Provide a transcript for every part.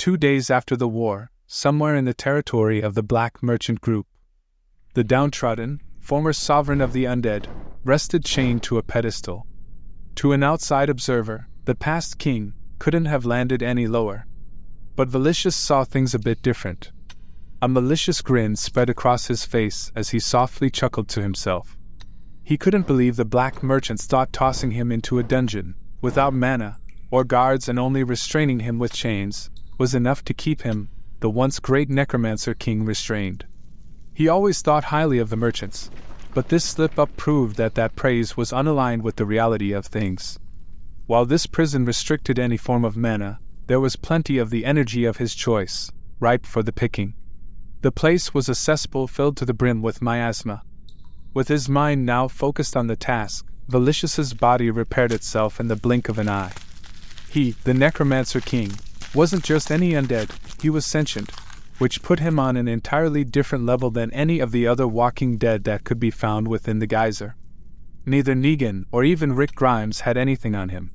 2 days after the war, somewhere in the territory of the Black Merchant Group. The downtrodden, former sovereign of the undead, rested chained to a pedestal. To an outside observer, the past king couldn't have landed any lower. But Valicious saw things a bit different. A malicious grin spread across his face as he softly chuckled to himself. He couldn't believe the Black Merchant's thought tossing him into a dungeon, without mana, or guards, and only restraining him with chains, was enough to keep him, the once great necromancer king, restrained. He always thought highly of the merchants, but this slip-up proved that praise was unaligned with the reality of things. While this prison restricted any form of mana, there was plenty of the energy of his choice, ripe for the picking. The place was a cesspool filled to the brim with miasma. With his mind now focused on the task, Valicious's body repaired itself in the blink of an eye. He, the Necromancer King, wasn't just any undead, he was sentient, which put him on an entirely different level than any of the other walking dead that could be found within the geyser. Neither Negan or even Rick Grimes had anything on him.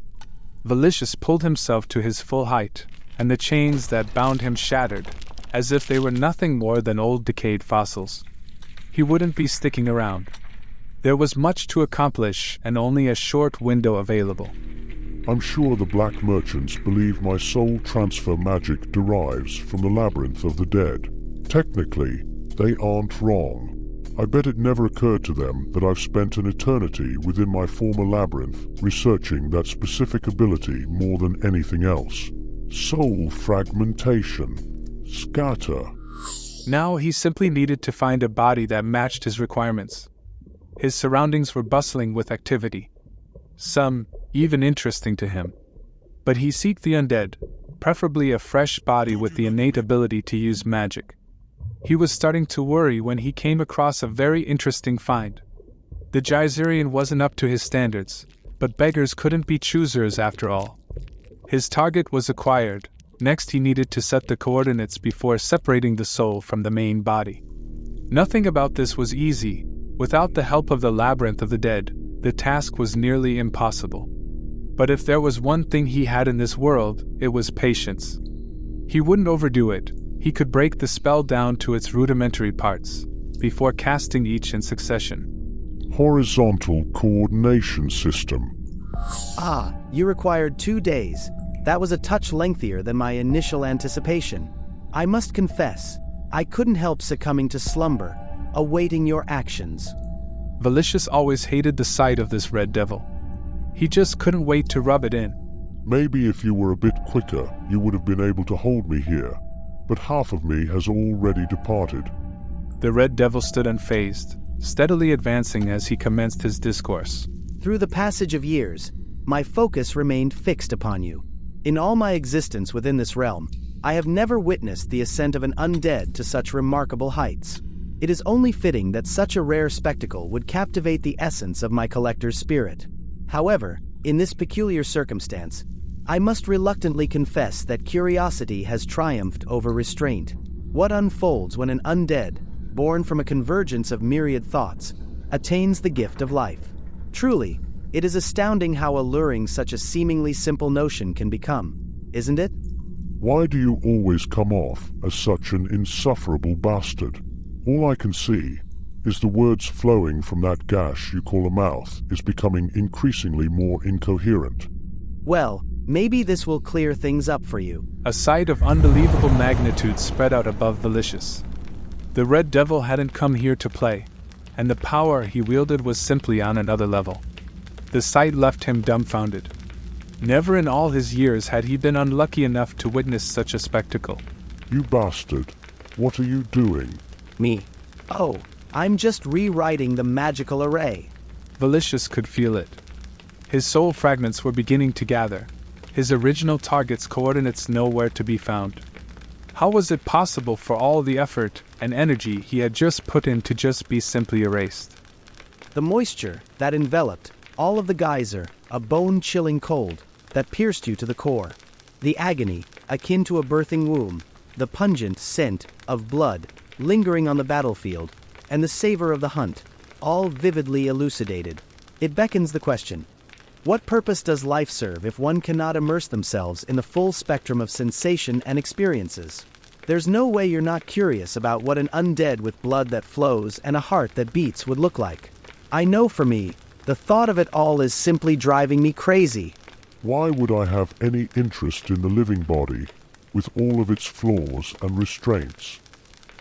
Valicious pulled himself to his full height, and the chains that bound him shattered, as if they were nothing more than old decayed fossils. He wouldn't be sticking around. There was much to accomplish and only a short window available. I'm sure the Black Merchants believe my soul transfer magic derives from the labyrinth of the dead. Technically, they aren't wrong. I bet it never occurred to them that I've spent an eternity within my former labyrinth researching that specific ability more than anything else. Soul fragmentation. Scatter. Now he simply needed to find a body that matched his requirements. His surroundings were bustling with activity. Some even interesting to him. But he sought the undead, preferably a fresh body with the innate ability to use magic. He was starting to worry when he came across a very interesting find. The Geyserian wasn't up to his standards, but beggars couldn't be choosers after all. His target was acquired. Next he needed to set the coordinates before separating the soul from the main body. Nothing about this was easy. Without the help of the labyrinth of the dead, the task was nearly impossible. But if there was one thing he had in this world, it was patience. He wouldn't overdo it. He could break the spell down to its rudimentary parts, before casting each in succession. Horizontal coordination system. Ah, you required 2 days. That was a touch lengthier than my initial anticipation. I must confess, I couldn't help succumbing to slumber, awaiting your actions. Valicious always hated the sight of this red devil. He just couldn't wait to rub it in. Maybe if you were a bit quicker, you would have been able to hold me here, but half of me has already departed. The red devil stood unfazed, steadily advancing as he commenced his discourse. Through the passage of years, my focus remained fixed upon you. In all my existence within this realm, I have never witnessed the ascent of an undead to such remarkable heights. It is only fitting that such a rare spectacle would captivate the essence of my collector's spirit. However, in this peculiar circumstance, I must reluctantly confess that curiosity has triumphed over restraint. What unfolds when an undead, born from a convergence of myriad thoughts, attains the gift of life? Truly, it is astounding how alluring such a seemingly simple notion can become, isn't it? Why do you always come off as such an insufferable bastard? All I can see is the words flowing from that gash you call a mouth is becoming increasingly more incoherent. Well, maybe this will clear things up for you. A sight of unbelievable magnitude spread out above Valicious. The Red Devil hadn't come here to play, and the power he wielded was simply on another level. The sight left him dumbfounded. Never in all his years had he been unlucky enough to witness such a spectacle. You bastard, what are you doing? Me? Oh, I'm just rewriting the magical array. Valicious could feel it. His soul fragments were beginning to gather, his original target's coordinates nowhere to be found. How was it possible for all the effort and energy he had just put in to just be simply erased? The moisture that enveloped all of the geyser, a bone-chilling cold that pierced you to the core. The agony, akin to a birthing womb, the pungent scent of blood lingering on the battlefield, and the savor of the hunt, all vividly elucidated. It beckons the question, What purpose does life serve if one cannot immerse themselves in the full spectrum of sensation and experiences? There's no way you're not curious about what an undead with blood that flows and a heart that beats would look like. I know for me, the thought of it all is simply driving me crazy. Why would I have any interest in the living body, with all of its flaws and restraints?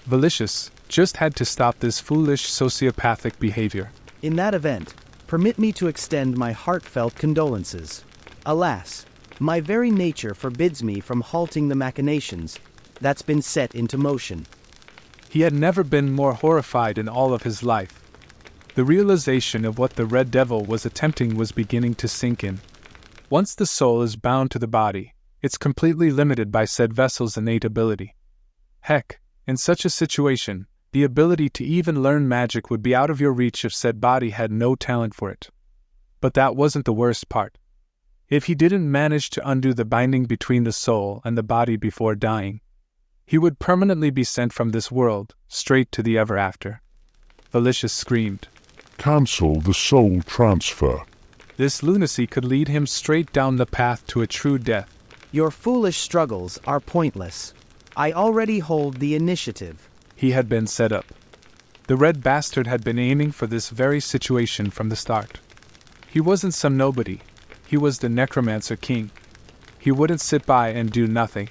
Valicious just had to stop this foolish sociopathic behavior. In that event, permit me to extend my heartfelt condolences. Alas, my very nature forbids me from halting the machinations that's been set into motion. He had never been more horrified in all of his life. The realization of what the Red Devil was attempting was beginning to sink in. Once the soul is bound to the body, it's completely limited by said vessel's innate ability. Heck, in such a situation, the ability to even learn magic would be out of your reach if said body had no talent for it. But that wasn't the worst part. If he didn't manage to undo the binding between the soul and the body before dying, he would permanently be sent from this world, straight to the ever after. Valicious screamed. Cancel the soul transfer. This lunacy could lead him straight down the path to a true death. Your foolish struggles are pointless. I already hold the initiative. He had been set up. The red bastard had been aiming for this very situation from the start. He wasn't some nobody. He was the Necromancer King. He wouldn't sit by and do nothing.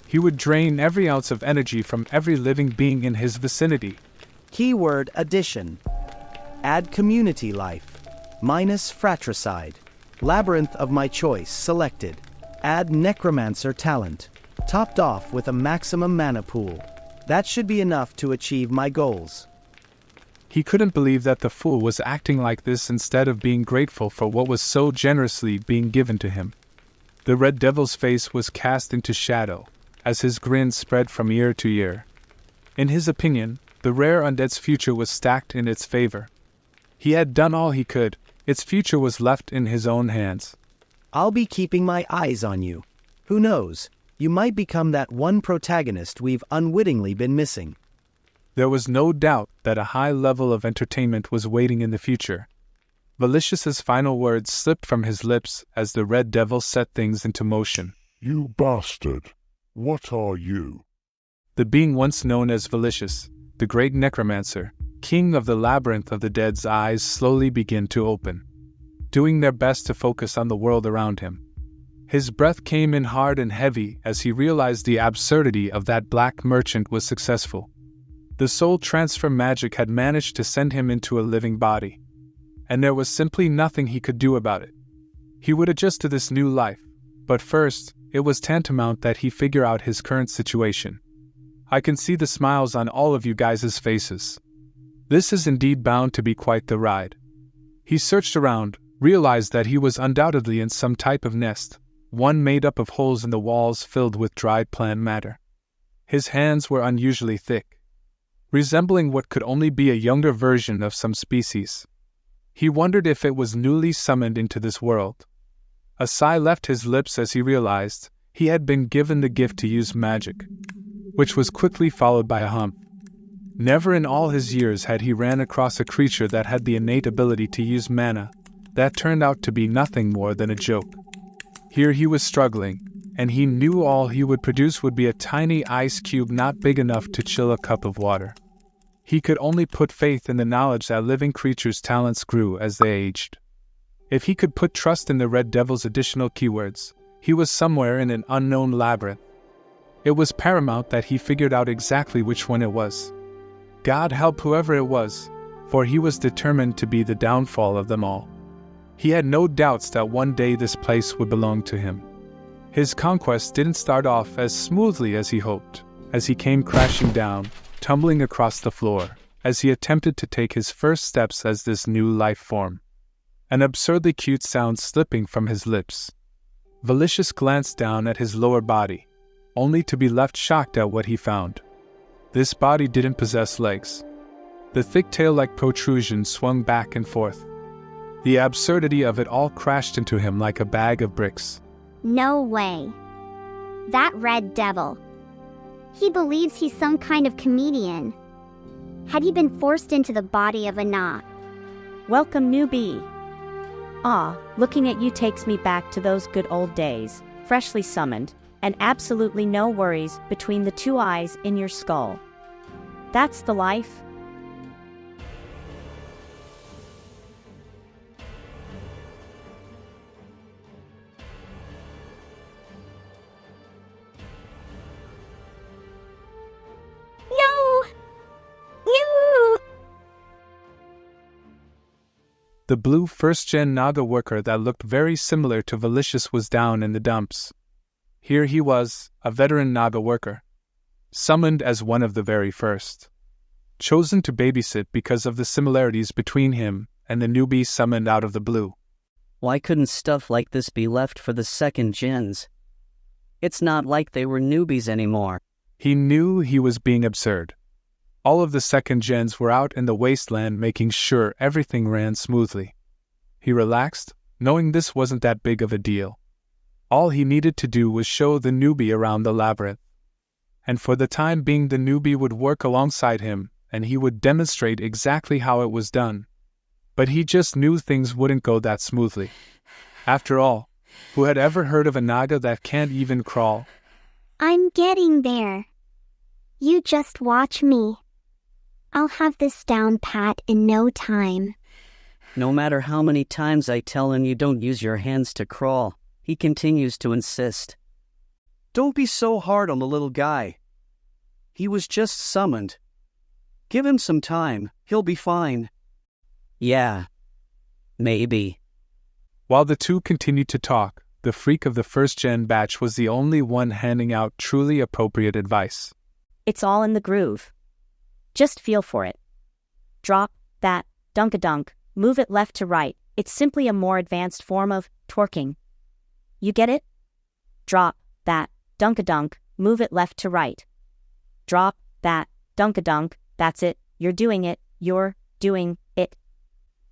He would drain every ounce of energy from every living being in his vicinity. Keyword addition. Add community life. Minus fratricide. Labyrinth of my choice selected. Add necromancer talent. Topped off with a maximum mana pool. That should be enough to achieve my goals. He couldn't believe that the fool was acting like this instead of being grateful for what was so generously being given to him. The Red Devil's face was cast into shadow, as his grin spread from ear to ear. In his opinion, the rare undead's future was stacked in its favor. He had done all he could, its future was left in his own hands. I'll be keeping my eyes on you. Who knows, you might become that one protagonist we've unwittingly been missing. There was no doubt that a high level of entertainment was waiting in the future. Valicious's final words slipped from his lips as the Red Devil set things into motion. You bastard! What are you? The being once known as Valicious, the great necromancer, king of the labyrinth of the dead's eyes slowly began to open, doing their best to focus on the world around him. His breath came in hard and heavy as he realized the absurdity of that black merchant was successful. The soul transfer magic had managed to send him into a living body, and there was simply nothing he could do about it. He would adjust to this new life, but first, it was tantamount that he figure out his current situation. I can see the smiles on all of you guys' faces. This is indeed bound to be quite the ride. He searched around, realized that he was undoubtedly in some type of nest, one made up of holes in the walls filled with dried plant matter. His hands were unusually thick, resembling what could only be a younger version of some species. He wondered if it was newly summoned into this world. A sigh left his lips as he realized he had been given the gift to use magic, which was quickly followed by a hum. Never in all his years had he ran across a creature that had the innate ability to use mana. That turned out to be nothing more than a joke. Here he was struggling, and he knew all he would produce would be a tiny ice cube not big enough to chill a cup of water. He could only put faith in the knowledge that living creatures' talents grew as they aged. If he could put trust in the Red Devil's additional keywords, he was somewhere in an unknown labyrinth. It was paramount that he figured out exactly which one it was. God help whoever it was, for he was determined to be the downfall of them all. He had no doubts that one day this place would belong to him. His conquest didn't start off as smoothly as he hoped, as he came crashing down, tumbling across the floor, as he attempted to take his first steps as this new life form. An absurdly cute sound slipping from his lips. Valicious glanced down at his lower body, only to be left shocked at what he found. This body didn't possess legs. The thick tail-like protrusion swung back and forth. The absurdity of it all crashed into him like a bag of bricks. No way. That Red Devil. He believes he's some kind of comedian. Had he been forced into the body of a knot? Welcome, newbie. Ah, looking at you takes me back to those good old days, freshly summoned, and absolutely no worries between the two eyes in your skull. That's the life. No! No! The blue first-gen Naga worker that looked very similar to Valicious was down in the dumps. Here he was, a veteran Naga worker, summoned as one of the very first, chosen to babysit because of the similarities between him and the newbie summoned out of the blue. Why couldn't stuff like this be left for the second gens? It's not like they were newbies anymore. He knew he was being absurd. All of the second gens were out in the wasteland making sure everything ran smoothly. He relaxed, knowing this wasn't that big of a deal. All he needed to do was show the newbie around the labyrinth. And for the time being, the newbie would work alongside him, and he would demonstrate exactly how it was done. But he just knew things wouldn't go that smoothly. After all, who had ever heard of a Naga that can't even crawl? I'm getting there. You just watch me. I'll have this down pat in no time. No matter how many times I tell him you don't use your hands to crawl, he continues to insist. Don't be so hard on the little guy. He was just summoned. Give him some time, he'll be fine. Yeah, maybe. While the two continued to talk, the freak of the first-gen batch was the only one handing out truly appropriate advice. It's all in the groove. Just feel for it. Drop that dunk-a-dunk, move it left to right. It's simply a more advanced form of twerking. You get it? Drop that dunk-a-dunk, move it left to right. Drop that dunk-a-dunk, that's it, you're doing it.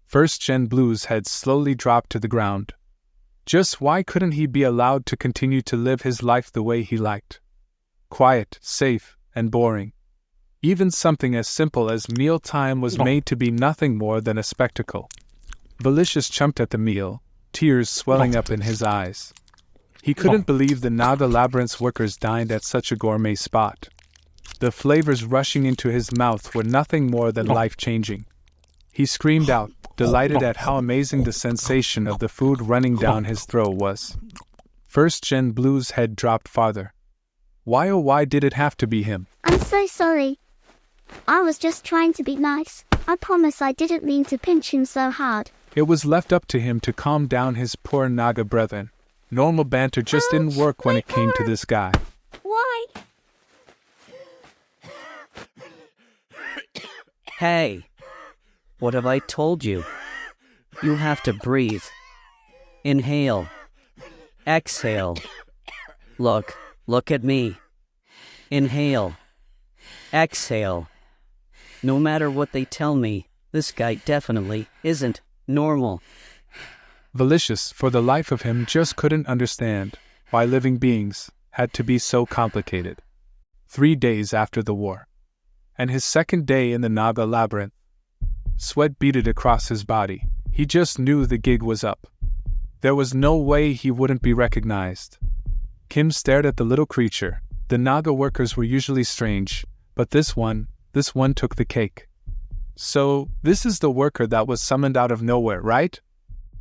First-gen Blue's head slowly dropped to the ground. Just why couldn't he be allowed to continue to live his life the way he liked? Quiet, safe, and boring. Even something as simple as mealtime was made to be nothing more than a spectacle. Valicious chumped at the meal, tears swelling up in his eyes. He couldn't believe the Naga Labyrinth's workers dined at such a gourmet spot. The flavors rushing into his mouth were nothing more than life-changing. He screamed out, delighted at how amazing the sensation of the food running down his throat was. First-gen Blue's head dropped farther. Why oh why did it have to be him? I'm so sorry. I was just trying to be nice. I promise I didn't mean to pinch him so hard. It was left up to him to calm down his poor Naga brethren. Normal banter just didn't work when it came to this guy. Why? Hey, what have I told you? You have to breathe. Inhale. Exhale. Look at me. Inhale. Exhale. No matter what they tell me, this guy definitely isn't normal. Valicious, for the life of him, just couldn't understand why living beings had to be so complicated. 3 days after the war, and his second day in the Naga Labyrinth. Sweat beaded across his body. He just knew the gig was up. There was no way he wouldn't be recognized. Kim stared at the little creature. The Naga workers were usually strange, but this one took the cake. So, this is the worker that was summoned out of nowhere, right?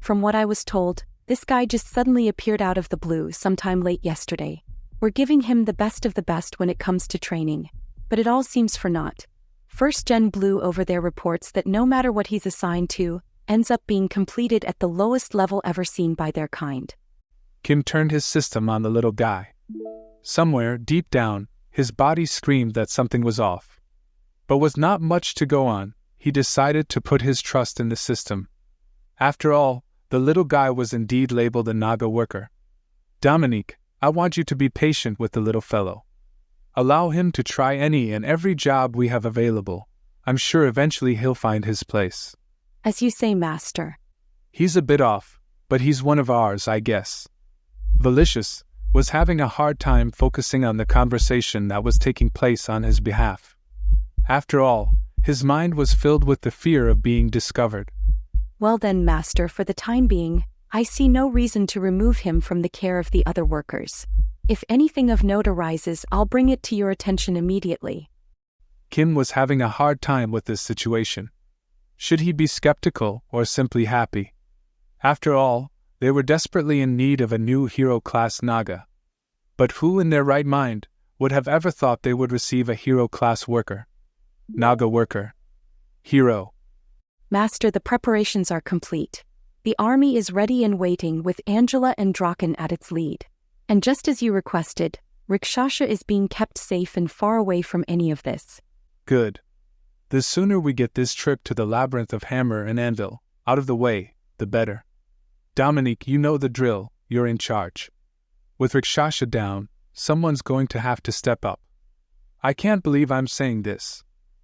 From what I was told, this guy just suddenly appeared out of the blue sometime late yesterday. We're giving him the best of the best when it comes to training, but it all seems for naught. First-gen Blue over there reports that no matter what he's assigned to, ends up being completed at the lowest level ever seen by their kind. Kim turned his system on the little guy. Somewhere, deep down, his body screamed that something was off. But with not much to go on, he decided to put his trust in the system. After all, the little guy was indeed labeled a Naga worker. Dominique, I want you to be patient with the little fellow. Allow him to try any and every job we have available. I'm sure eventually he'll find his place. As you say, Master. He's a bit off, but he's one of ours, I guess. Valicious was having a hard time focusing on the conversation that was taking place on his behalf. After all, his mind was filled with the fear of being discovered. Well then, Master, for the time being, I see no reason to remove him from the care of the other workers. If anything of note arises, I'll bring it to your attention immediately. Kim was having a hard time with this situation. Should he be skeptical or simply happy? After all, they were desperately in need of a new hero-class Naga. But who in their right mind would have ever thought they would receive a hero-class worker? Naga worker. Hero. Master, the preparations are complete. The army is ready and waiting with Angela and Draken at its lead. And just as you requested, Rikshasha is being kept safe and far away from any of this. Good. The sooner we get this trip to the labyrinth of hammer and anvil out of the way, the better. Dominique, you know the drill, you're in charge. With Rikshasha down, someone's going to have to step up. I can't believe I'm saying this,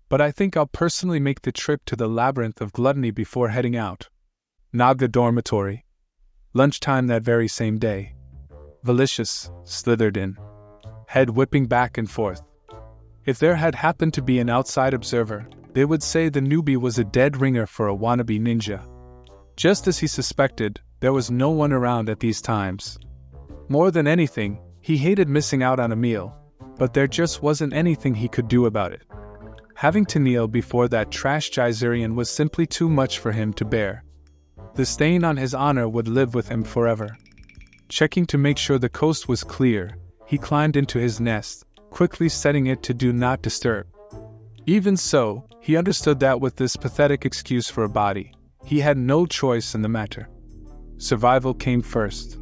but I think I'll personally make the trip to the labyrinth of gluttony before heading out. Naga dormitory. Lunchtime that very same day. Valicious slithered in, head whipping back and forth. If there had happened to be an outside observer, they would say the newbie was a dead ringer for a wannabe ninja. Just as he suspected, there was no one around at these times. More than anything, he hated missing out on a meal, but there just wasn't anything he could do about it. Having to kneel before that trash Geyserian was simply too much for him to bear. The stain on his honor would live with him forever. Checking to make sure the coast was clear, he climbed into his nest, quickly setting it to do not disturb. Even so, he understood that with this pathetic excuse for a body, he had no choice in the matter. Survival came first.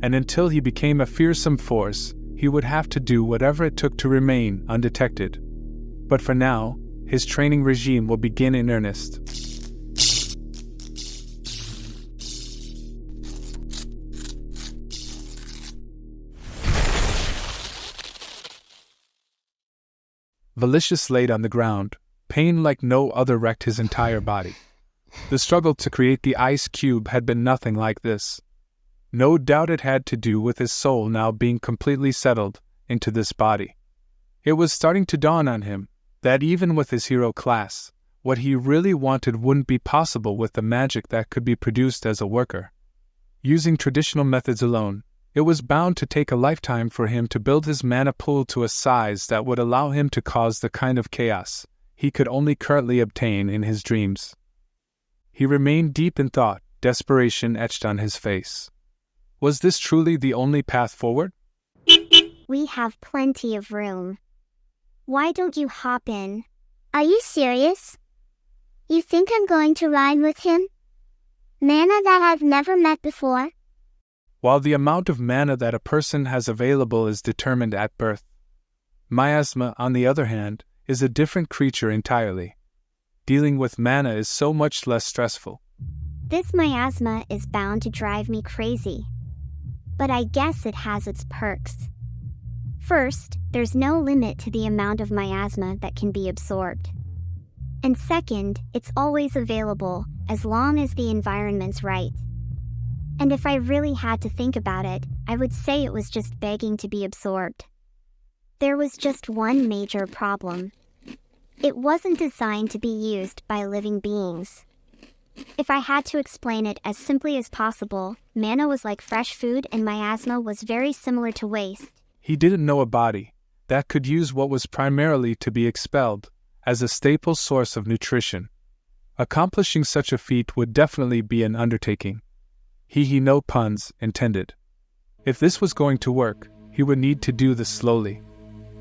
And until he became a fearsome force, he would have to do whatever it took to remain undetected. But for now, his training regime will begin in earnest. Valicious laid on the ground. Pain like no other wrecked his entire body. The struggle to create the ice cube had been nothing like this. No doubt it had to do with his soul now being completely settled into this body. It was starting to dawn on him that even with his hero class, what he really wanted wouldn't be possible with the magic that could be produced as a worker. Using traditional methods alone, it was bound to take a lifetime for him to build his mana pool to a size that would allow him to cause the kind of chaos he could only currently obtain in his dreams. He remained deep in thought, desperation etched on his face. Was this truly the only path forward? We have plenty of room. Why don't you hop in? Are you serious? You think I'm going to ride with him? Mana that I've never met before? While the amount of mana that a person has available is determined at birth, miasma, on the other hand, is a different creature entirely. Dealing with mana is so much less stressful. This miasma is bound to drive me crazy. But I guess it has its perks. First, there's no limit to the amount of miasma that can be absorbed. And second, it's always available, as long as the environment's right. And if I really had to think about it, I would say it was just begging to be absorbed. There was just one major problem. It wasn't designed to be used by living beings. If I had to explain it as simply as possible, mana was like fresh food and miasma was very similar to waste. He didn't know a body that could use what was primarily to be expelled as a staple source of nutrition. Accomplishing such a feat would definitely be an undertaking. No puns intended. If this was going to work, he would need to do this slowly.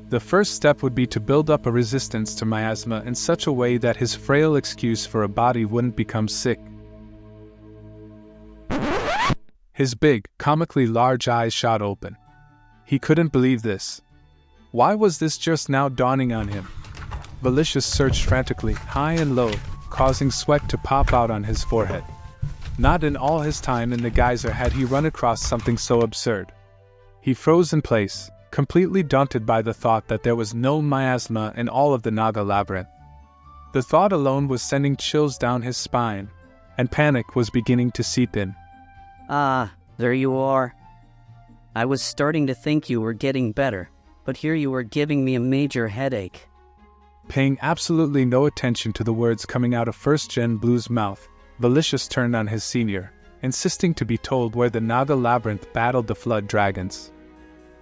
The first step would be to build up a resistance to miasma in such a way that his frail excuse for a body wouldn't become sick. His big, comically large eyes shot open. He couldn't believe this. Why was this just now dawning on him? Valicious searched frantically, high and low, causing sweat to pop out on his forehead. Not in all his time in the geyser had he run across something so absurd. He froze in place, completely daunted by the thought that there was no miasma in all of the Naga labyrinth. The thought alone was sending chills down his spine, and panic was beginning to seep in. Ah, there you are. I was starting to think you were getting better, but here you were giving me a major headache. Paying absolutely no attention to the words coming out of First Gen Blue's mouth, Valicious turned on his senior, insisting to be told where the Naga labyrinth battled the flood dragons.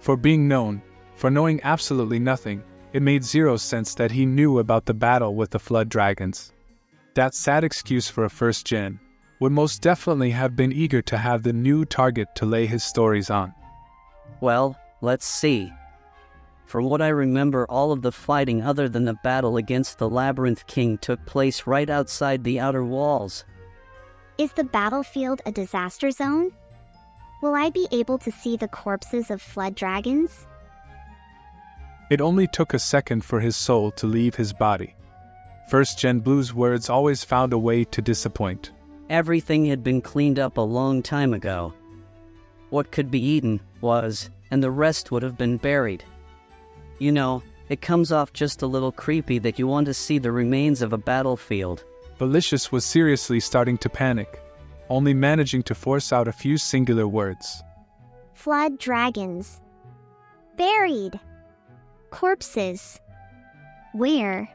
For being known, for knowing absolutely nothing, it made zero sense that he knew about the battle with the flood dragons. That sad excuse for a first gen would most definitely have been eager to have the new target to lay his stories on. Well, let's see. From what I remember, all of the fighting other than the battle against the Labyrinth King took place right outside the outer walls. Is the battlefield a disaster zone? Will I be able to see the corpses of flood dragons? It only took a second for his soul to leave his body. First Gen Blue's words always found a way to disappoint. Everything had been cleaned up a long time ago. What could be eaten was, and the rest would have been buried. You know, it comes off just a little creepy that you want to see the remains of a battlefield. Valicious was seriously starting to panic, only managing to force out a few singular words. Flood dragons. Buried. Corpses. Where?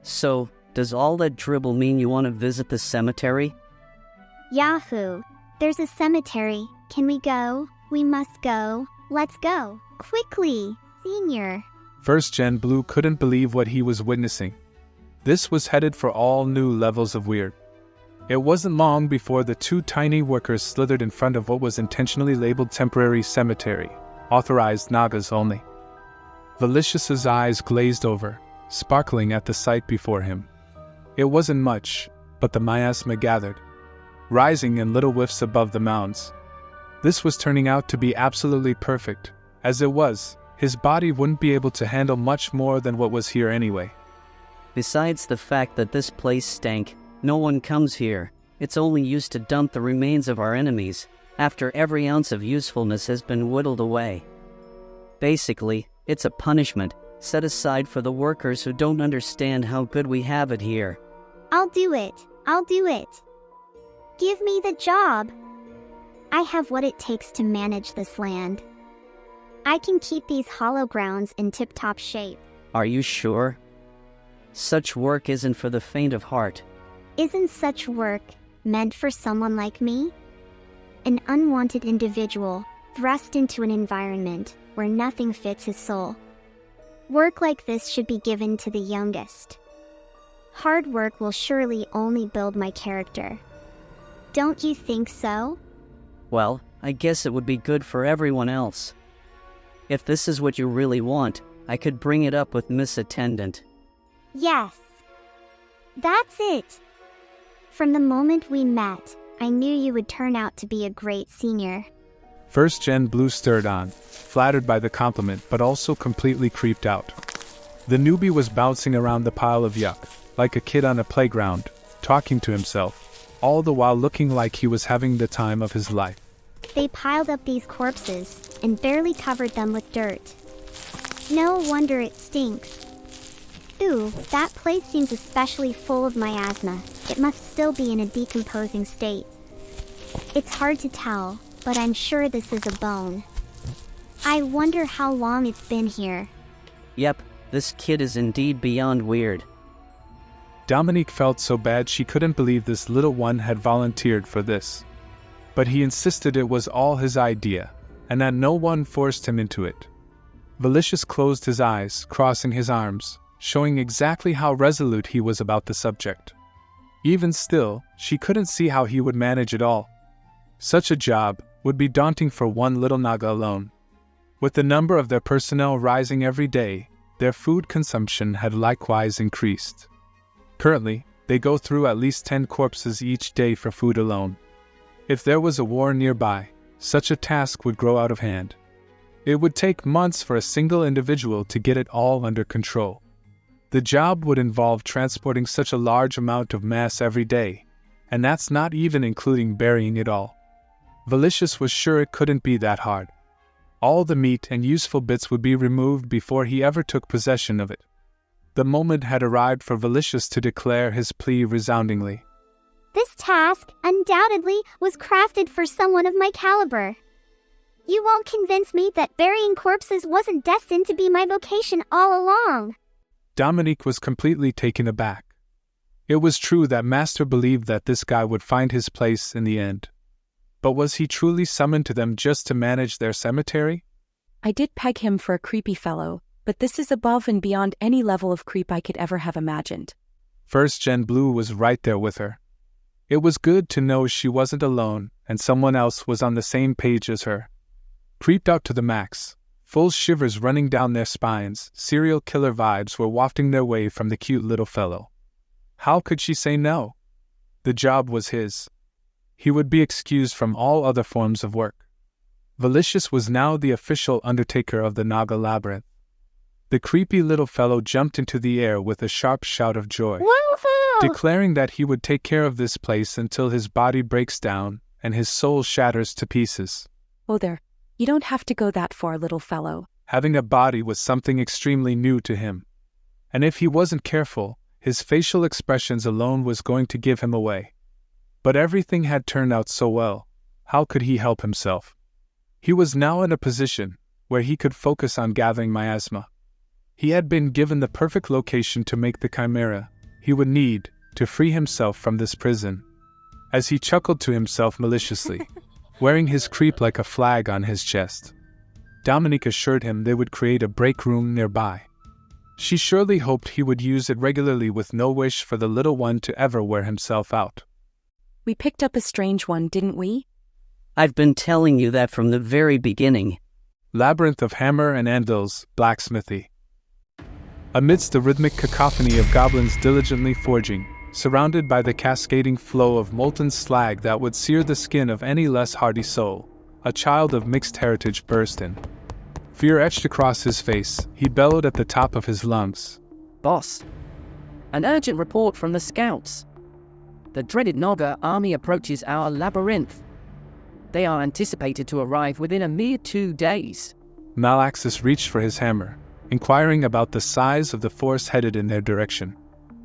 So, does all that dribble mean you want to visit the cemetery? Yahoo! There's a cemetery. Can we go? We must go. Let's go. Quickly, Senior. First Gen Blue couldn't believe what he was witnessing. This was headed for all new levels of weird. It wasn't long before the two tiny workers slithered in front of what was intentionally labeled temporary cemetery, authorized Nagas only. Valicious's eyes glazed over, sparkling at the sight before him. It wasn't much, but the miasma gathered, rising in little whiffs above the mounds. This was turning out to be absolutely perfect. As it was, his body wouldn't be able to handle much more than what was here anyway. Besides the fact that this place stank, no one comes here. It's only used to dump the remains of our enemies, after every ounce of usefulness has been whittled away. Basically, it's a punishment, set aside for the workers who don't understand how good we have it here. I'll do it. I'll do it. Give me the job. I have what it takes to manage this land. I can keep these hollow grounds in tip-top shape. Are you sure? Such work isn't for the faint of heart. Isn't such work meant for someone like me? An unwanted individual thrust into an environment where nothing fits his soul. Work like this should be given to the youngest. Hard work will surely only build my character. Don't you think so? Well, I guess it would be good for everyone else. If this is what you really want, I could bring it up with Miss Attendant. Yes. That's it. From the moment we met, I knew you would turn out to be a great senior. First Gen Blue stirred on, flattered by the compliment but also completely creeped out. The newbie was bouncing around the pile of yuck, like a kid on a playground, talking to himself, all the while looking like he was having the time of his life. They piled up these corpses and barely covered them with dirt. No wonder it stinks. Ooh, that place seems especially full of miasma. It must still be in a decomposing state. It's hard to tell, but I'm sure this is a bone. I wonder how long it's been here. Yep, this kid is indeed beyond weird. Dominique felt so bad she couldn't believe this little one had volunteered for this. But he insisted it was all his idea, and that no one forced him into it. Valicious closed his eyes, crossing his arms, showing exactly how resolute he was about the subject. Even still, she couldn't see how he would manage it all. Such a job would be daunting for one little Naga alone. With the number of their personnel rising every day, their food consumption had likewise increased. Currently, they go through at least 10 corpses each day for food alone. If there was a war nearby, such a task would grow out of hand. It would take months for a single individual to get it all under control. The job would involve transporting such a large amount of mass every day, and that's not even including burying it all. Valicious was sure it couldn't be that hard. All the meat and useful bits would be removed before he ever took possession of it. The moment had arrived for Valicious to declare his plea resoundingly. This task, undoubtedly, was crafted for someone of my caliber. You won't convince me that burying corpses wasn't destined to be my vocation all along. Dominique was completely taken aback. It was true that Master believed that this guy would find his place in the end. But was he truly summoned to them just to manage their cemetery? I did peg him for a creepy fellow, but this is above and beyond any level of creep I could ever have imagined. First Gen Blue was right there with her. It was good to know she wasn't alone and someone else was on the same page as her. Creeped out to the max, full shivers running down their spines, serial killer vibes were wafting their way from the cute little fellow. How could she say no? The job was his. He would be excused from all other forms of work. Valicious was now the official undertaker of the Naga Labyrinth. The creepy little fellow jumped into the air with a sharp shout of joy, declaring that he would take care of this place until his body breaks down and his soul shatters to pieces. Oh there, you don't have to go that far, little fellow. Having a body was something extremely new to him. And if he wasn't careful, his facial expressions alone was going to give him away. But everything had turned out so well, how could he help himself? He was now in a position where he could focus on gathering miasma. He had been given the perfect location to make the chimera he would need to free himself from this prison. As he chuckled to himself maliciously, wearing his creep like a flag on his chest, Dominique assured him they would create a break room nearby. She surely hoped he would use it regularly with no wish for the little one to ever wear himself out. We picked up a strange one, didn't we? I've been telling you that from the very beginning. Labyrinth of hammer and anvils, blacksmithy. Amidst the rhythmic cacophony of goblins diligently forging, surrounded by the cascading flow of molten slag that would sear the skin of any less hardy soul, a child of mixed heritage burst in. Fear etched across his face, he bellowed at the top of his lungs. Boss, an urgent report from the scouts. The dreaded Naga army approaches our labyrinth. They are anticipated to arrive within a mere 2 days. Malaxis reached for his hammer, inquiring about the size of the force headed in their direction.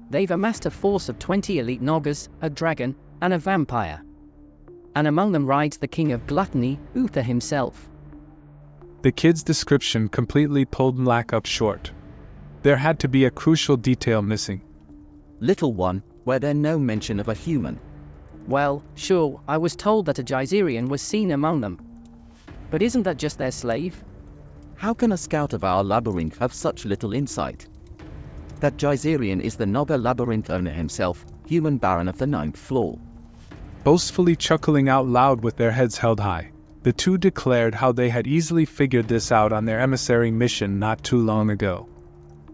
They've amassed a force of 20 elite Nagas, a dragon, and a vampire. And among them rides the king of gluttony, Uther himself. The kid's description completely pulled Mlak up short. There had to be a crucial detail missing. Little one, were there no mention of a human? Well, sure, I was told that a Geyserian was seen among them. But isn't that just their slave? How can a scout of our labyrinth have such little insight? That Geyserian is the Naga labyrinth owner himself, human baron of the 9th floor. Boastfully chuckling out loud with their heads held high, the two declared how they had easily figured this out on their emissary mission not too long ago.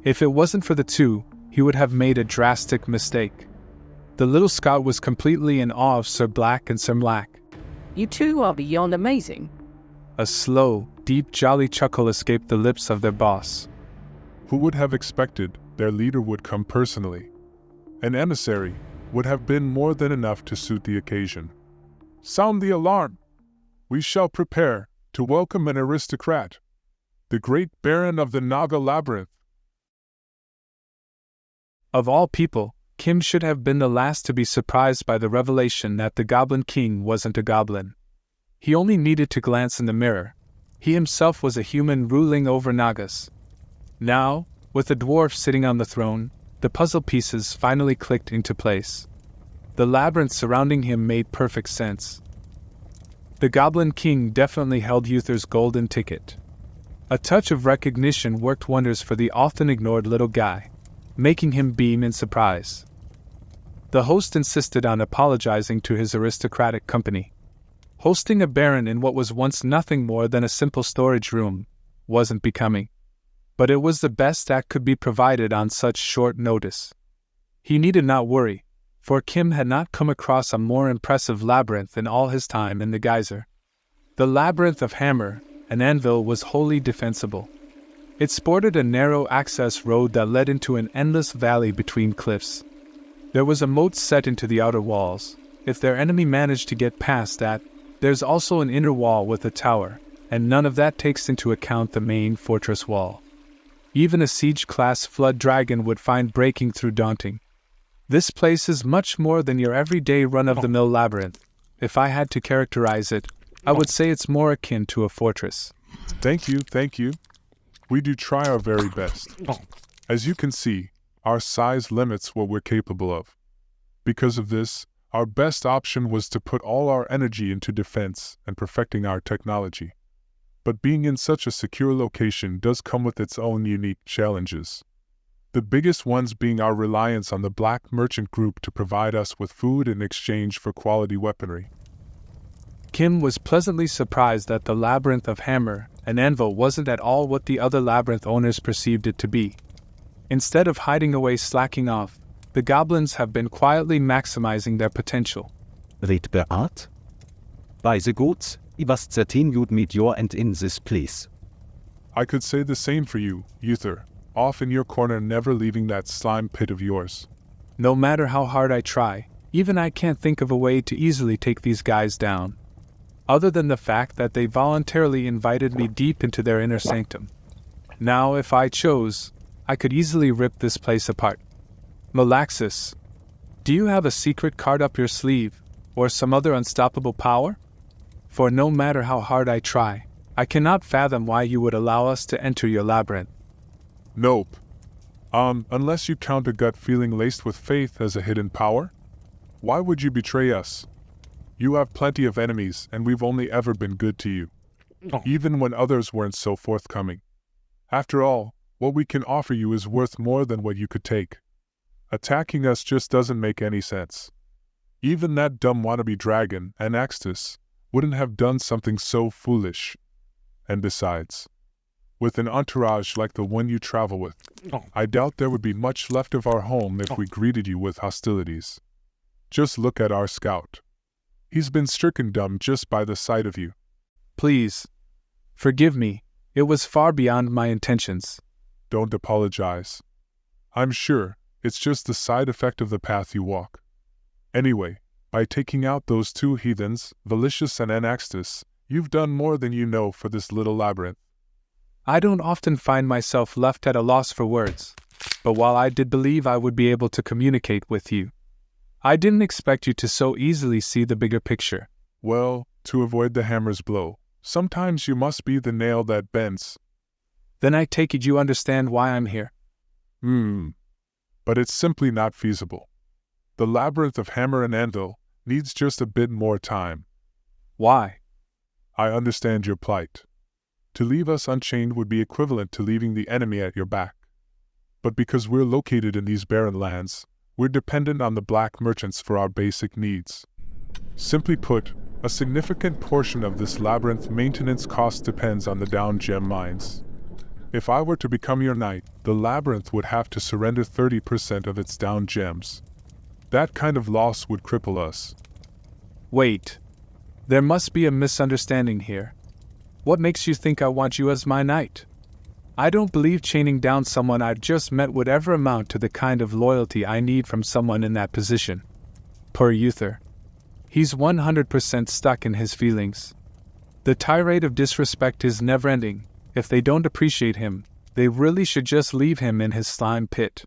If it wasn't for the two, he would have made a drastic mistake. The little scout was completely in awe of Sir Black and Sir Mlak. You two are beyond amazing. A slow, deep, jolly chuckle escaped the lips of their boss. Who would have expected their leader would come personally? An emissary would have been more than enough to suit the occasion. Sound the alarm! We shall prepare to welcome an aristocrat, the great Baron of the Naga Labyrinth. Of all people, Kim should have been the last to be surprised by the revelation that the Goblin King wasn't a goblin. He only needed to glance in the mirror. He himself was a human ruling over Nagas. Now, with the dwarf sitting on the throne, the puzzle pieces finally clicked into place. The labyrinth surrounding him made perfect sense. The Goblin King definitely held Uther's golden ticket. A touch of recognition worked wonders for the often ignored little guy, making him beam in surprise. The host insisted on apologizing to his aristocratic company. Hosting a baron in what was once nothing more than a simple storage room wasn't becoming. But it was the best that could be provided on such short notice. He needed not worry, for Kim had not come across a more impressive labyrinth in all his time in the geyser. The labyrinth of hammer and anvil was wholly defensible. It sported a narrow access road that led into an endless valley between cliffs. There was a moat set into the outer walls. If their enemy managed to get past that, there's also an inner wall with a tower, and none of that takes into account the main fortress wall. Even a siege-class flood dragon would find breaking through daunting. This place is much more than your everyday run-of-the-mill labyrinth. If I had to characterize it, I would say it's more akin to a fortress. Thank you. We do try our very best. As you can see, our size limits what we're capable of. Because of this, our best option was to put all our energy into defense and perfecting our technology. But being in such a secure location does come with its own unique challenges. The biggest ones being our reliance on the Black Merchant Group to provide us with food in exchange for quality weaponry. Kim was pleasantly surprised that the labyrinth of hammer and anvil wasn't at all what the other labyrinth owners perceived it to be. Instead of hiding away slacking off, the goblins have been quietly maximizing their potential. Red beart? By the gods, I was certain you'd meet your end in this place. I could say the same for you, Uther, off in your corner never leaving that slime pit of yours. No matter how hard I try, even I can't think of a way to easily take these guys down. Other than the fact that they voluntarily invited me deep into their inner sanctum. Now, if I chose, I could easily rip this place apart. Malaxis, do you have a secret card up your sleeve, or some other unstoppable power? For no matter how hard I try, I cannot fathom why you would allow us to enter your labyrinth. Nope. Unless you count a gut feeling laced with faith as a hidden power? Why would you betray us? You have plenty of enemies, and we've only ever been good to you. Even when others weren't so forthcoming. After all, what we can offer you is worth more than what you could take. Attacking us just doesn't make any sense. Even that dumb wannabe dragon, Anaxtus, wouldn't have done something so foolish. And besides, with an entourage like the one you travel with, I doubt there would be much left of our home if we greeted you with hostilities. Just look at our scout. He's been stricken dumb just by the sight of you. Please, forgive me, it was far beyond my intentions. Don't apologize. I'm sure it's just the side effect of the path you walk. Anyway, by taking out those two heathens, Valicious and Anaxtus, you've done more than you know for this little labyrinth. I don't often find myself left at a loss for words, but while I did believe I would be able to communicate with you, I didn't expect you to so easily see the bigger picture. Well, to avoid the hammer's blow, sometimes you must be the nail that bends. Then I take it you understand why I'm here. But it's simply not feasible. The labyrinth of hammer and anvil needs just a bit more time. Why? I understand your plight. To leave us unchained would be equivalent to leaving the enemy at your back. But because we're located in these barren lands, we're dependent on the black merchants for our basic needs. Simply put, a significant portion of this labyrinth maintenance cost depends on the down gem mines. If I were to become your knight, the labyrinth would have to surrender 30% of its down gems. That kind of loss would cripple us. Wait. There must be a misunderstanding here. What makes you think I want you as my knight? I don't believe chaining down someone I've just met would ever amount to the kind of loyalty I need from someone in that position. Poor Uther. He's 100% stuck in his feelings. The tirade of disrespect is never-ending. If they don't appreciate him, they really should just leave him in his slime pit.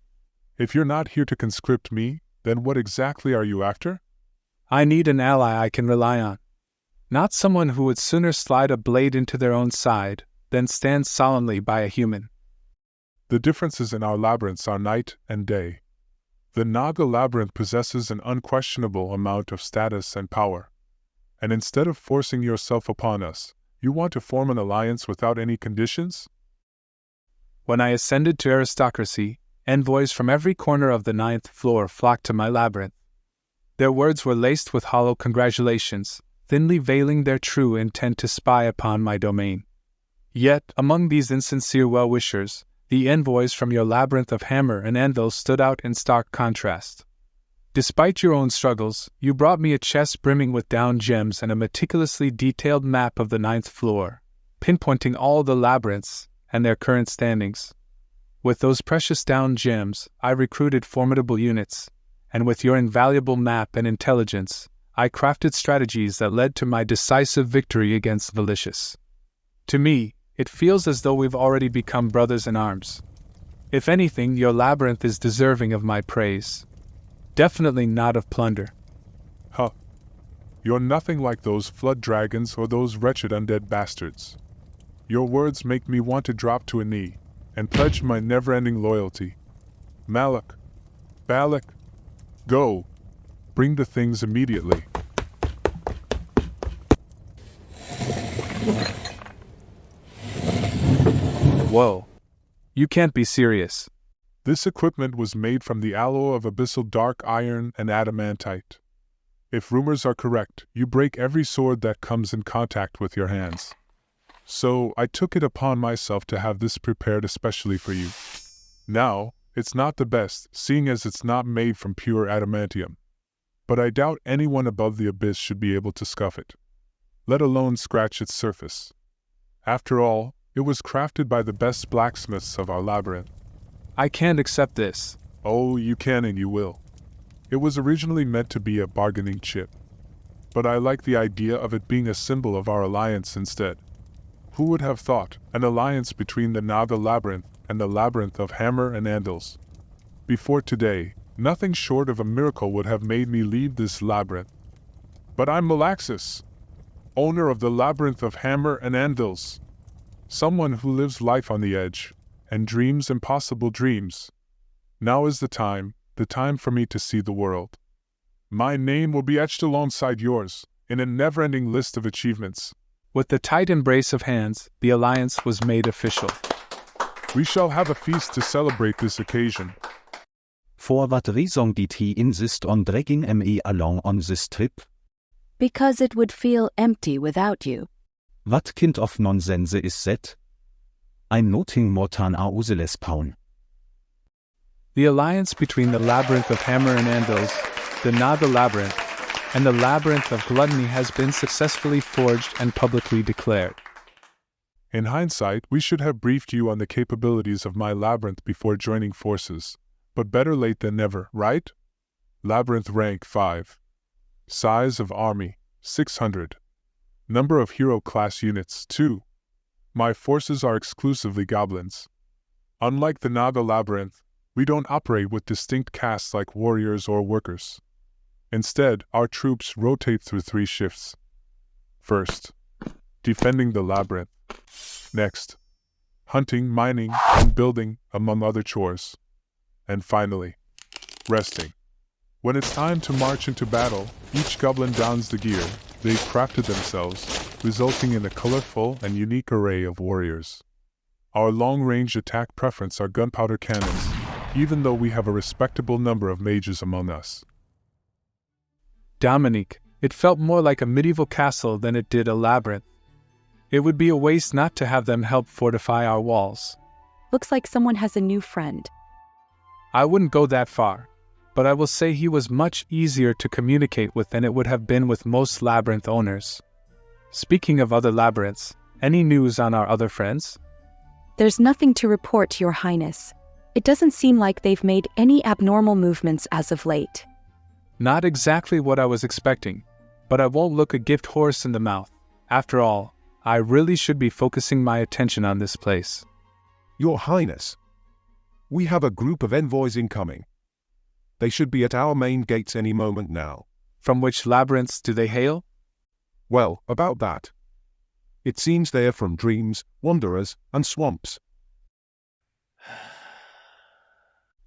If you're not here to conscript me, then what exactly are you after? I need an ally I can rely on. Not someone who would sooner slide a blade into their own side than stand solemnly by a human. The differences in our labyrinths are night and day. The Naga labyrinth possesses an unquestionable amount of status and power. And instead of forcing yourself upon us, you want to form an alliance without any conditions? When I ascended to aristocracy, envoys from every corner of the 9th floor flocked to my labyrinth. Their words were laced with hollow congratulations, thinly veiling their true intent to spy upon my domain. Yet, among these insincere well-wishers, the envoys from your labyrinth of hammer and anvil stood out in stark contrast. Despite your own struggles, you brought me a chest brimming with down gems and a meticulously detailed map of the 9th floor, pinpointing all the labyrinths and their current standings. With those precious down gems, I recruited formidable units, and with your invaluable map and intelligence, I crafted strategies that led to my decisive victory against Valicious. To me, it feels as though we've already become brothers in arms. If anything, your labyrinth is deserving of my praise. Definitely not of plunder. Huh. You're nothing like those flood dragons or those wretched undead bastards. Your words make me want to drop to a knee and pledge my never-ending loyalty. Malak, Balak, go. Bring the things immediately. Whoa. You can't be serious. This equipment was made from the alloy of abyssal dark iron and adamantite. If rumors are correct, you break every sword that comes in contact with your hands. So, I took it upon myself to have this prepared especially for you. Now, it's not the best, seeing as it's not made from pure adamantium. But I doubt anyone above the abyss should be able to scuff it, let alone scratch its surface. After all, it was crafted by the best blacksmiths of our labyrinth. I can't accept this. Oh, you can and you will. It was originally meant to be a bargaining chip. But I like the idea of it being a symbol of our alliance instead. Who would have thought an alliance between the Naga Labyrinth and the Labyrinth of Hammer and Anvils? Before today, nothing short of a miracle would have made me leave this labyrinth. But I'm Malaxis, owner of the Labyrinth of Hammer and Anvils. Someone who lives life on the edge, and dreams impossible dreams. Now is the time for me to see the world. My name will be etched alongside yours, in a never-ending list of achievements. With the tight embrace of hands, the alliance was made official. We shall have a feast to celebrate this occasion. For what reason did he insist on dragging me along on this trip? Because it would feel empty without you. What kind of nonsense is that? I'm noting Mortan Auseles Paun. The alliance between the Labyrinth of Hammer and Anvils, the Naga Labyrinth, and the Labyrinth of Gluttony has been successfully forged and publicly declared. In hindsight, we should have briefed you on the capabilities of my labyrinth before joining forces. But better late than never, right? Labyrinth rank 5. Size of army, 600. Number of hero class units, 2. My forces are exclusively goblins. Unlike the Naga Labyrinth, we don't operate with distinct castes like warriors or workers. Instead, our troops rotate through 3 shifts. First, defending the labyrinth. Next, hunting, mining, and building, among other chores. And finally, resting. When it's time to march into battle, each goblin dons the gear they've crafted themselves, resulting in a colorful and unique array of warriors. Our long-range attack preference are gunpowder cannons, even though we have a respectable number of mages among us. Dominique, it felt more like a medieval castle than it did a labyrinth. It would be a waste not to have them help fortify our walls. Looks like someone has a new friend. I wouldn't go that far, but I will say he was much easier to communicate with than it would have been with most labyrinth owners. Speaking of other labyrinths, any news on our other friends? There's nothing to report, Your Highness. It doesn't seem like they've made any abnormal movements as of late. Not exactly what I was expecting, but I won't look a gift horse in the mouth. After all, I really should be focusing my attention on this place. Your Highness, we have a group of envoys incoming. They should be at our main gates any moment now. From which labyrinths do they hail? Well, about that. It seems they're from dreams, wanderers, and swamps.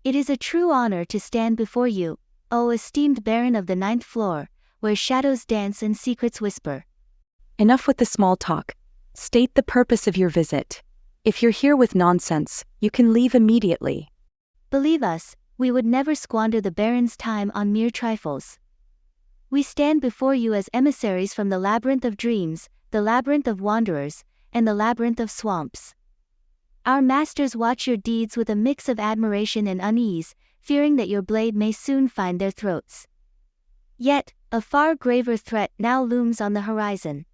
It is a true honor to stand before you, O esteemed Baron of the 9th floor, where shadows dance and secrets whisper. Enough with the small talk. State the purpose of your visit. If you're here with nonsense, you can leave immediately. Believe us, we would never squander the Baron's time on mere trifles. We stand before you as emissaries from the Labyrinth of Dreams, the Labyrinth of Wanderers, and the Labyrinth of Swamps. Our masters watch your deeds with a mix of admiration and unease, fearing that your blade may soon find their throats. Yet, a far graver threat now looms on the horizon.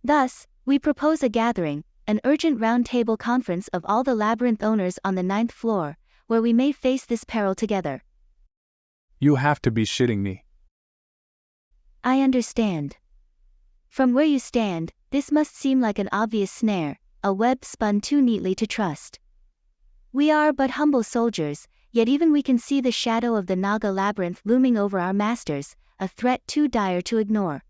Thus, we propose a gathering, an urgent round-table conference of all the labyrinth owners on the 9th floor, where we may face this peril together. You have to be shitting me. I understand. From where you stand, this must seem like an obvious snare, a web spun too neatly to trust. We are but humble soldiers, yet even we can see the shadow of the Naga Labyrinth looming over our masters, a threat too dire to ignore.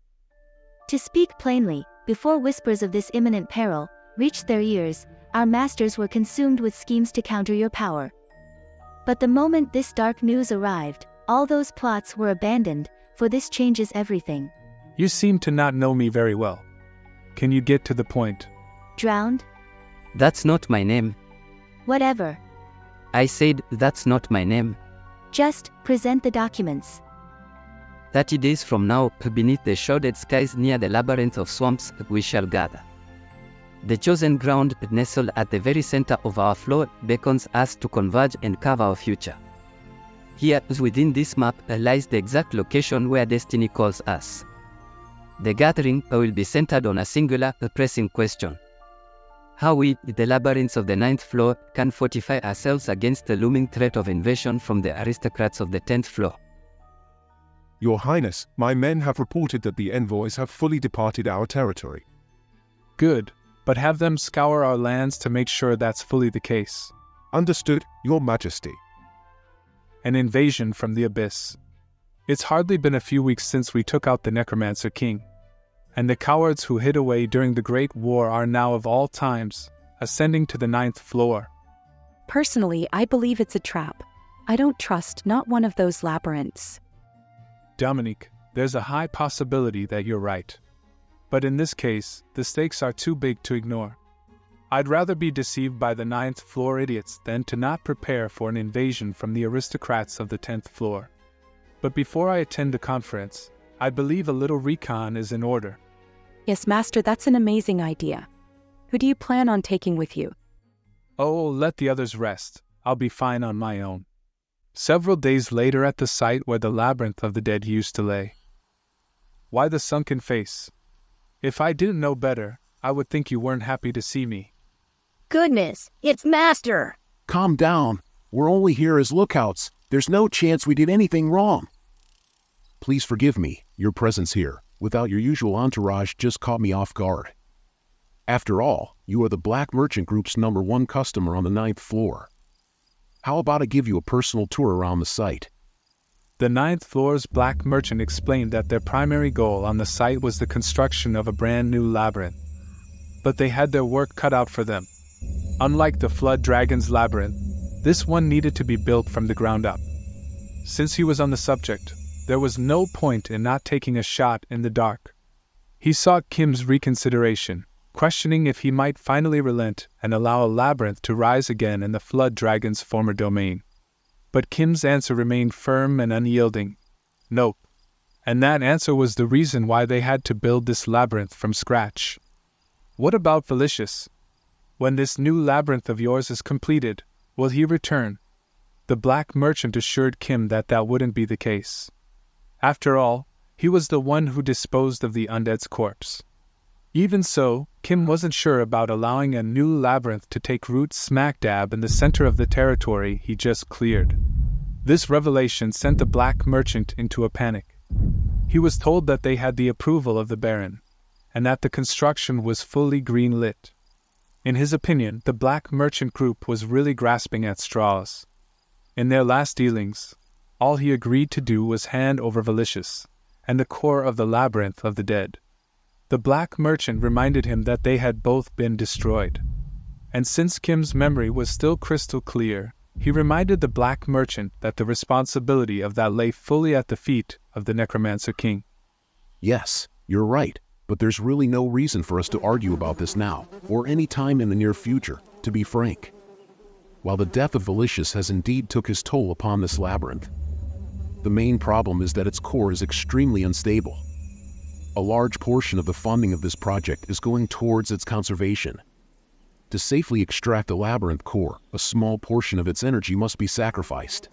To speak plainly, before whispers of this imminent peril reached their ears, our masters were consumed with schemes to counter your power. But the moment this dark news arrived, All those plots were abandoned, for this changes everything. You seem to not know me very well. Can you get to the point? Drowned? That's not my name. Whatever. I said that's not my name. Just present the documents. 30 days from now, beneath the shrouded skies near the labyrinth of swamps, we shall gather. The chosen ground, nestled at the very center of our floor, beckons us to converge and carve our future. Here, within this map, lies the exact location where destiny calls us. The gathering will be centered on a singular, pressing question. How we, the labyrinths of the 9th floor, can fortify ourselves against the looming threat of invasion from the aristocrats of the 10th floor. Your Highness, my men have reported that the envoys have fully departed our territory. Good, but have them scour our lands to make sure that's fully the case. Understood, Your Majesty. An invasion from the abyss. It's hardly been a few weeks since we took out the Necromancer King, and the cowards who hid away during the Great War are now of all times ascending to the 9th floor. Personally, I believe it's a trap. I don't trust not one of those labyrinths. Dominique, there's a high possibility that you're right. But in this case, the stakes are too big to ignore. I'd rather be deceived by the 9th floor idiots than to not prepare for an invasion from the aristocrats of the 10th floor. But before I attend the conference, I believe a little recon is in order. Yes, Master, that's an amazing idea. Who do you plan on taking with you? Oh, let the others rest. I'll be fine on my own. Several days later at the site where the labyrinth of the dead used to lay. Why the sunken face? If I didn't know better, I would think you weren't happy to see me. Goodness, it's Master! Calm down. We're only here as lookouts. There's no chance we did anything wrong. Please forgive me. Your presence here, without your usual entourage, just caught me off guard. After all, you are the Black Merchant Group's #1 customer on the 9th floor. How about I give you a personal tour around the site? The 9th floor's Black Merchant explained that their primary goal on the site was the construction of a brand new labyrinth. But they had their work cut out for them. Unlike the Flood Dragon's labyrinth, this one needed to be built from the ground up. Since he was on the subject, there was no point in not taking a shot in the dark. He sought Kim's reconsideration, questioning if he might finally relent and allow a labyrinth to rise again in the Flood Dragon's former domain. But Kim's answer remained firm and unyielding. Nope. And that answer was the reason why they had to build this labyrinth from scratch. What about Felicius? When this new labyrinth of yours is completed, will he return? The Black Merchant assured Kim that that wouldn't be the case. After all, he was the one who disposed of the undead's corpse. Even so, Kim wasn't sure about allowing a new labyrinth to take root smack dab in the center of the territory he just cleared. This revelation sent the Black Merchant into a panic. He was told that they had the approval of the Baron, and that the construction was fully green-lit. In his opinion, the Black Merchant Group was really grasping at straws. In their last dealings, all he agreed to do was hand over Felicius and the core of the Labyrinth of the Dead. The Black Merchant reminded him that they had both been destroyed. And since Kim's memory was still crystal clear, he reminded the Black Merchant that the responsibility of that lay fully at the feet of the Necromancer King. Yes, you're right, but there's really no reason for us to argue about this now, or any time in the near future, to be frank. While the death of Felicius has indeed took his toll upon this labyrinth, the main problem is that its core is extremely unstable. A large portion of the funding of this project is going towards its conservation. To safely extract the labyrinth core, a small portion of its energy must be sacrificed.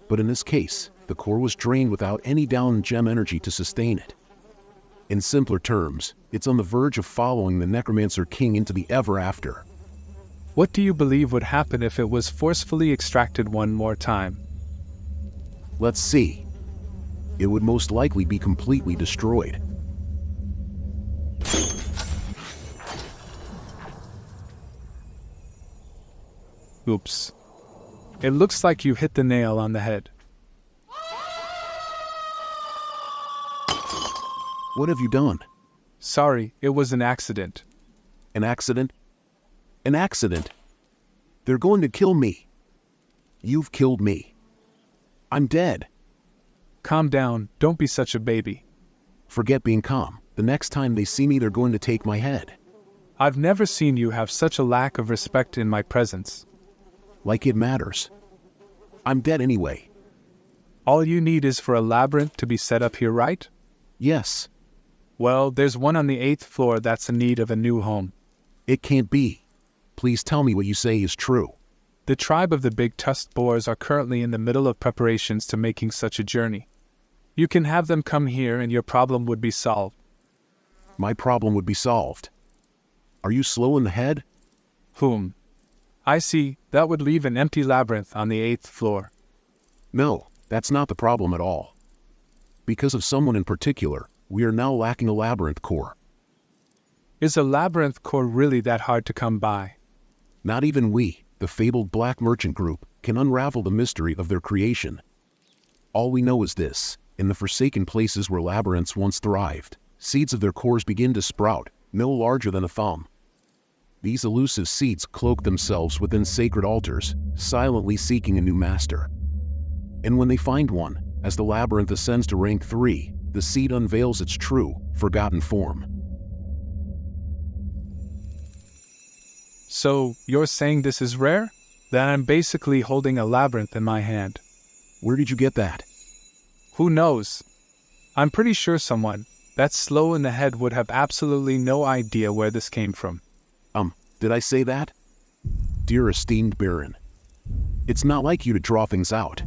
But in this case, the core was drained without any down gem energy to sustain it. In simpler terms, it's on the verge of following the Necromancer King into the ever after. What do you believe would happen if it was forcefully extracted one more time? Let's see. It would most likely be completely destroyed. Oops. It looks like you hit the nail on the head. What have you done? Sorry, it was an accident. An accident? An accident? They're going to kill me. You've killed me. I'm dead. calm down, don't be such a baby. Forget being calm. The next time they see me, they're going to take my head. I've never seen you have such a lack of respect in my presence. Like it matters. I'm dead anyway. All you need is for a labyrinth to be set up here, right? Yes. Well, there's one on the 8th floor that's in need of a new home. It can't be. Please tell me what you say is true. The tribe of the big tusked boars are currently in the middle of preparations to making such a journey. You can have them come here and your problem would be solved. My problem would be solved. Are you slow in the head? Whom? I see, that would leave an empty labyrinth on the 8th floor. No, that's not the problem at all. Because of someone in particular, we are now lacking a labyrinth core. Is a labyrinth core really that hard to come by? Not even we, the fabled Black Merchant Group, can unravel the mystery of their creation. All we know is this: in the forsaken places where labyrinths once thrived, seeds of their cores begin to sprout, no larger than a thumb. These elusive seeds cloak themselves within sacred altars, silently seeking a new master. And when they find one, as the labyrinth ascends to rank 3, the seed unveils its true, forgotten form. So, you're saying this is rare? That I'm basically holding a labyrinth in my hand. Where did you get that? Who knows? I'm pretty sure someone that's slow in the head would have absolutely no idea where this came from. Did I say that? Dear esteemed Baron, it's not like you to draw things out.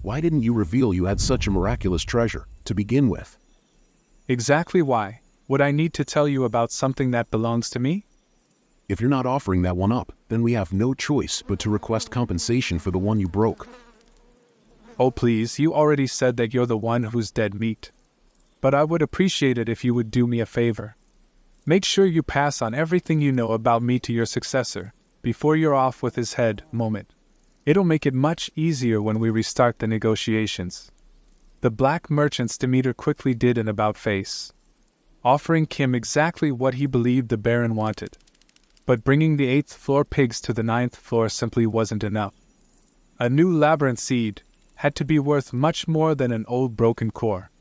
Why didn't you reveal you had such a miraculous treasure, to begin with? Exactly why. Would I need to tell you about something that belongs to me? If you're not offering that one up, then we have no choice but to request compensation for the one you broke. Oh please, you already said that you're the one who's dead meat. But I would appreciate it if you would do me a favor. Make sure you pass on everything you know about me to your successor, before you're off with his head moment. It'll make it much easier when we restart the negotiations. The Black Merchant's demeanor quickly did an about-face, offering Kim exactly what he believed the Baron wanted. But bringing the 8th floor pigs to the 9th floor simply wasn't enough. A new labyrinth seed had to be worth much more than an old broken core.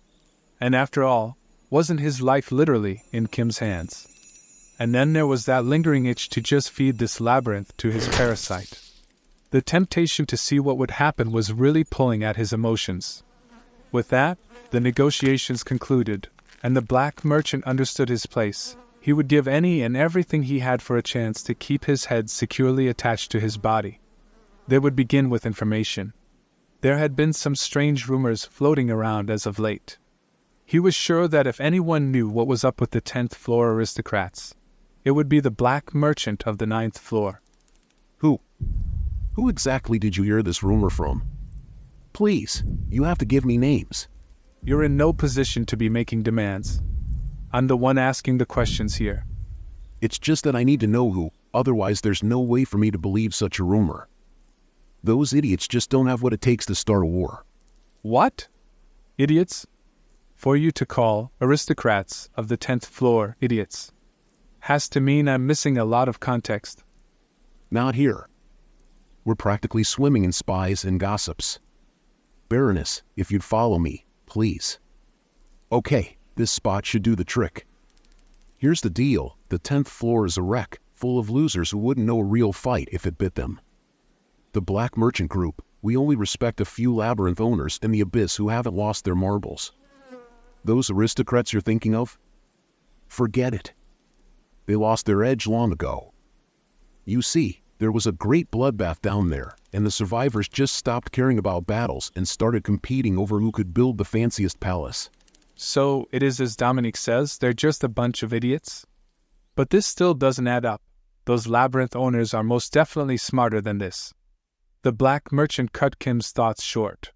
And after all, wasn't his life literally in Kim's hands? And then there was that lingering itch to just feed this labyrinth to his parasite. The temptation to see what would happen was really pulling at his emotions. With that, the negotiations concluded, and the Black Merchant understood his place. He would give any and everything he had for a chance to keep his head securely attached to his body. They would begin with information. There had been some strange rumors floating around as of late. He was sure that if anyone knew what was up with the 10th floor aristocrats, it would be the Black Merchant of the 9th floor. Who exactly did you hear this rumor from? Please, you have to give me names. You're in no position to be making demands. I'm the one asking the questions here. It's just that I need to know who, otherwise there's no way for me to believe such a rumor. Those idiots just don't have what it takes to start a war. What? Idiots? For you to call aristocrats of the 10th floor idiots has to mean I'm missing a lot of context. Not here. We're practically swimming in spies and gossips. Baroness, if you'd follow me, please. Okay, this spot should do the trick. Here's the deal, the 10th floor is a wreck, full of losers who wouldn't know a real fight if it bit them. The Black Merchant Group, we only respect a few labyrinth owners in the abyss who haven't lost their marbles. Those aristocrats you're thinking of? Forget it. They lost their edge long ago. You see, there was a great bloodbath down there, and the survivors just stopped caring about battles and started competing over who could build the fanciest palace. So, it is as Dominique says, they're just a bunch of idiots? But this still doesn't add up. Those labyrinth owners are most definitely smarter than this. The Black Merchant cut Kim's thoughts short.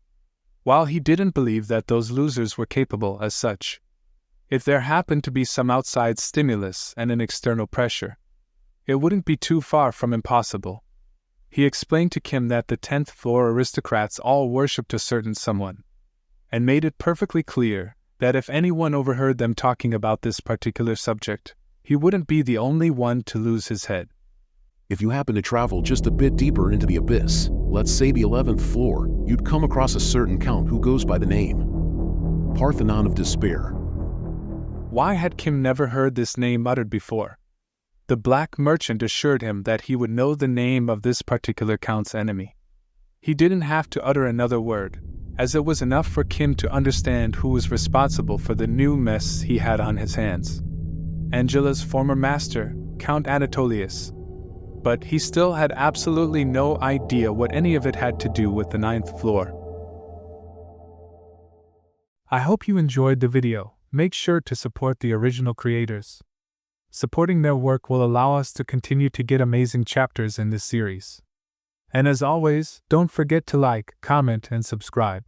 While he didn't believe that those losers were capable as such, if there happened to be some outside stimulus and an external pressure, it wouldn't be too far from impossible. He explained to Kim that the 10th floor aristocrats all worshipped a certain someone, and made it perfectly clear that if anyone overheard them talking about this particular subject, he wouldn't be the only one to lose his head. If you happen to travel just a bit deeper into the abyss, let's say the 11th floor, you'd come across a certain count who goes by the name Parthenon of Despair. Why had Kim never heard this name uttered before? The black merchant assured him that he would know the name of this particular count's enemy. He didn't have to utter another word, as it was enough for Kim to understand who was responsible for the new mess he had on his hands. Angela's former master, Count Anatolius. But he still had absolutely no idea what any of it had to do with the 9th floor. I hope you enjoyed the video. Make sure to support the original creators. Supporting their work will allow us to continue to get amazing chapters in this series. And as always, don't forget to like, comment, and subscribe.